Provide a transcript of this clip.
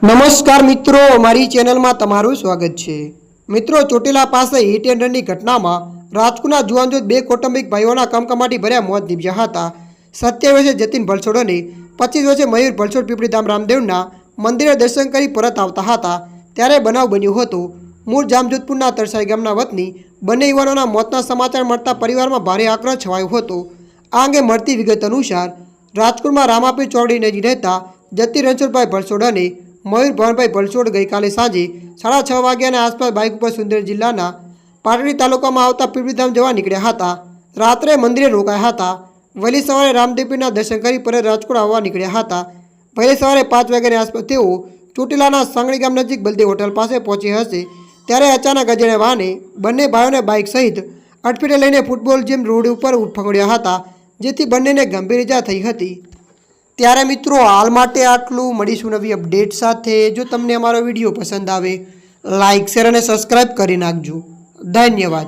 નમસ્કાર મિત્રો, અમારી ચેનલમાં તમારું સ્વાગત છે। મિત્રો, ચોટીલા પાસે હિટ એન્ડ રનની ઘટનામાં રાજકોટના જુવાનજોત બે કૌટુંબિક ભાઈઓના કમકમાટી ભર્યા મોત નીપજ્યા હતા। 27 વર્ષે જતીન ભલછોડ અને 25 વર્ષે મયુર ભલછોડ પીપળીધામ રામદેવના મંદિરે દર્શન કરી પરત આવતા હતા ત્યારે બનાવ બન્યો હતો। મૂળ જામજોધપુરના તરસાઈ ગામના વતની બંને યુવાનોના મોતના સમાચાર મળતા પરિવારમાં ભારે આક્રોશ છવાયો હતો। આ અંગે મળતી વિગત અનુસાર રાજકોટમાં રામાપીર ચોકડી નજીક રહેતા જતીન રણછોડભાઈ ભલછોડ અને મયુર ભવનભાઈ ભલછોડ ગઈકાલે સાંજે 6:30 વાગ્યાના આસપાસ બાઇક ઉપર સુંદરગઢ જિલ્લાના પાટડી તાલુકામાં આવતા પીપળીધામ જવા નીકળ્યા હતા। રાત્રે મંદિરે રોકાયા હતા। વહેલી સવારે રામદેવપીરના દર્શન કરી પરત રાજકોટ આવવા નીકળ્યા હતા। વહેલી સવારે 5 વાગ્યાની આસપાસ તેઓ ચોટીલાના સાંગળી ગામ નજીક બલદેવ હોટલ પાસે પહોંચ્યા હશે ત્યારે અચાનક અજાણ્યા વાહને બંને ભાઈઓને બાઇક સહિત અડફેટે લઈને ફૂટબોલ જેમ રોડ ઉપર ફંગોળ્યા હતા, જેથી બંનેને ગંભીર ઇજા થઈ હતી। ત્યારે મિત્રો, હાલ માટે આટલું। મળીશું નવી અપડેટ સાથે। જો તમને અમારો વિડીયો પસંદ આવે, લાઇક, શેર અને સબસ્ક્રાઈબ કરી નાખજો। ધન્યવાદ।